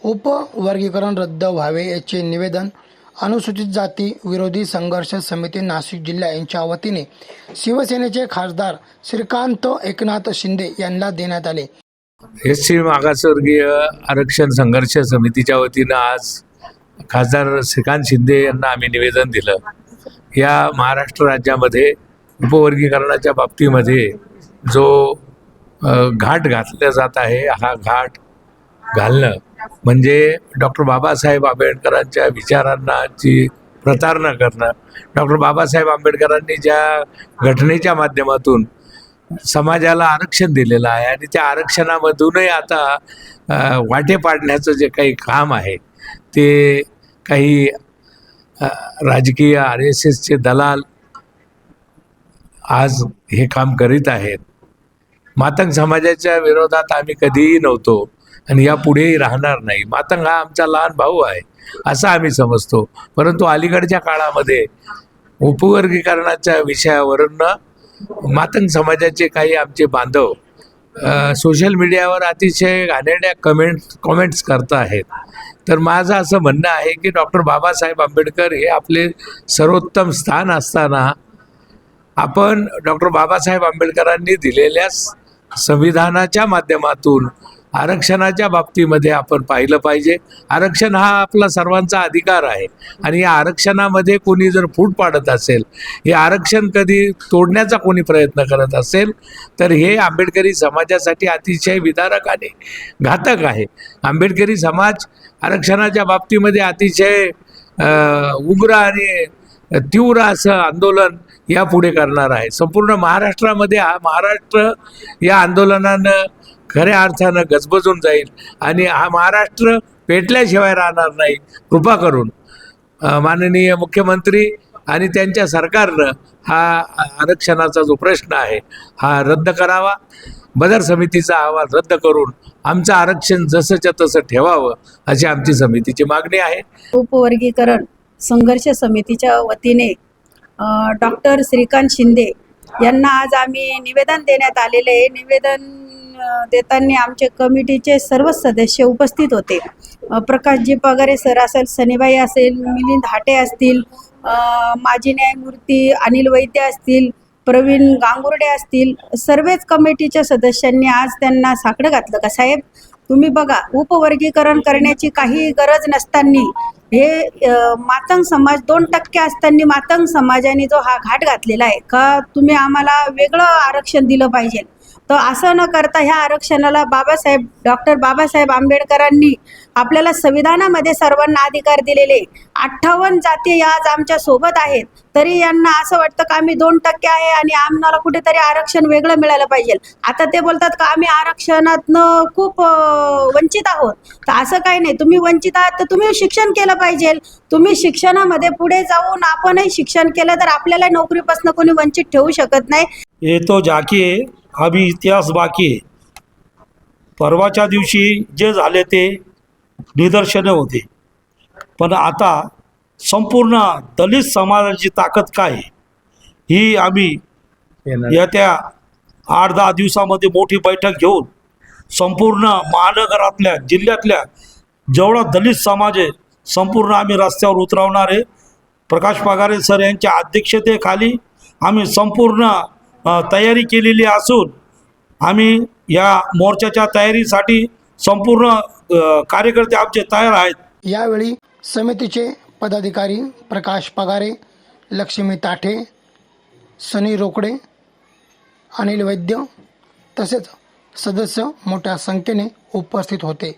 उपवर्गीकरण रद्द व्हावे याचे निवेदन अनुसूचित जाती विरोधी संघर्ष समिती नाशिक जिल्हा यांच्या वतीने शिवसेनेचे खासदार श्रीकांत एकनाथ शिंदे यांना देण्यात आले। एससी मागासवर्गीय आरक्षण संघर्ष समितीच्या वतीनं आज खासदार श्रीकांत शिंदे यांना आम्ही निवेदन दिलं। या महाराष्ट्र राज्यामध्ये उपवर्गीकरणाच्या बाबतीमध्ये जो घाट घातला जात आहे, हा घाट घालणं म्हणजे डॉक्टर बाबासाहेब आंबेडकरांच्या विचारांची प्रतारणा करणं। डॉक्टर बाबासाहेब आंबेडकरांनी ज्या घटनेच्या माध्यमातून समाजाला आरक्षण दिलेलं आहे आणि त्या आरक्षणामधूनही आता वाटे पाडण्याचं जे काही काम आहे ते काही राजकीय RSSचे दलाल आज हे काम करीत आहेत। मातंग समाजाच्या विरोधात आम्ही कधीही नव्हतो आणि यापुढेही राहणार नाही। मातंग हा आमचा लहान भाऊ आहे असं आम्ही समजतो, परंतु अलीकडच्या काळामध्ये उपवर्गीकरणाच्या विषयावरून मातंग समाजाचे काही आमचे बांधव सोशल मीडियावर अतिशय घाणेरड्या कमेंट्स करत आहेत। तर माझं असं म्हणणं आहे की डॉक्टर बाबासाहेब आंबेडकर हे आपले सर्वोत्तम स्थान असताना आपण डॉक्टर बाबासाहेब आंबेडकरांनी दिलेल्या संविधानाच्या माध्यमातून आरक्षणाच्या बाबतीमध्ये आपण पाहिलं पाहिजे। आरक्षण हा आपला सर्वांचा अधिकार आहे आणि या आरक्षणामध्ये कोणी जर फूट पाडत असेल, हे आरक्षण कधी तोडण्याचा कोणी प्रयत्न करत असेल तर हे आंबेडकरी समाजासाठी अतिशय विदारक आणि घातक आहे। आंबेडकरी समाज आरक्षणाच्या बाबतीमध्ये अतिशय उग्र आणि तीव्र असं आंदोलन यापुढे करणार आहे। संपूर्ण महाराष्ट्रामध्ये हा महाराष्ट्र या आंदोलनानं खऱ्या अर्थानं गजबजून जाईल आणि हा महाराष्ट्र पेटल्याशिवाय राहणार नाही। कृपा करून माननीय मुख्यमंत्री आणि त्यांच्या सरकारनं हा आरक्षणाचा जो प्रश्न आहे हा रद्द करावा। बदर समितीचा अहवाल रद्द करून आमचं आरक्षण जसंच्या तसं ठेवावं अशी आमची समितीची मागणी आहे। उपवर्गीकरण संघर्ष समितीच्या वतीने डॉक्टर श्रीकांत शिंदे यांना आज आम्ही निवेदन देण्यात आलेले आहे। निवेदन देताना आमचे कमिटीचे सर्व सदस्य उपस्थित होते। प्रकाशजी पगारे सर असेल, सनीबाई असेल, मिलिंद हाटे असतील, माजी न्यायमूर्ती अनिल वैद्य असतील, प्रवीण गांगुर्डे असतील, सर्वच कमिटीच्या सदस्यांनी आज त्यांना साकडं घातलं का साहेब तुम्ही बघा, उपवर्गीकरण करण्याची काही गरज नसताना हे मातंग समाज 2% असताना मातंग समाजाने जो हा घाट घातलेला आहे का तुम्ही आम्हाला वेगळं आरक्षण दिलं पाहिजे। तर असं न करता ह्या आरक्षणाला डॉक्टर बाबासाहेब आंबेडकरांनी आपल्याला संविधानामध्ये सर्वांना अधिकार दिलेले 58 जाती आज आमच्या सोबत आहेत, तरी यांना असं वाटतं का आम्ही 2% आहे आणि आम्हाला कुठेतरी आरक्षण वेगळं मिळालं पाहिजे। आता ते बोलतात का आम्ही आरक्षणातनं खूप वंचित आहोत, तर असं काही नाही। तुम्ही वंचित आहात तर तुम्ही शिक्षण केलं पाहिजे। तुम्ही शिक्षणामध्ये पुढे जाऊन आपणही शिक्षण केलं तर आपल्याला नोकरीपासून कोणी वंचित ठेवू शकत नाही। ये तो जाके अभी इतिहास बाकी आहे। परवाच्या दिवशी जे झाले ते निदर्शने होते, पण आता संपूर्ण दलित समाजाची ताकद काय ही आम्ही येत्या 8-10 दिवसामध्ये मोठी बैठक घेऊन संपूर्ण महानगरातल्या जिल्ह्यातल्या जेवढा दलित समाज आहे संपूर्ण आम्ही रस्त्यावर उतरवणार आहे। प्रकाश पगारे सर यांच्या अध्यक्षतेखाली आम्ही संपूर्ण तयारी केलेली असून आम्ही या मोर्चाच्या तयारीसाठी संपूर्ण कार्यकर्ते आमचे तयार आहेत। यावेळी समितीचे पदाधिकारी प्रकाश पगारे, लक्ष्मी ताठे, सनी रोकडे, अनिल वैद्य तसेच सदस्य मोठ्या संख्येने उपस्थित होते।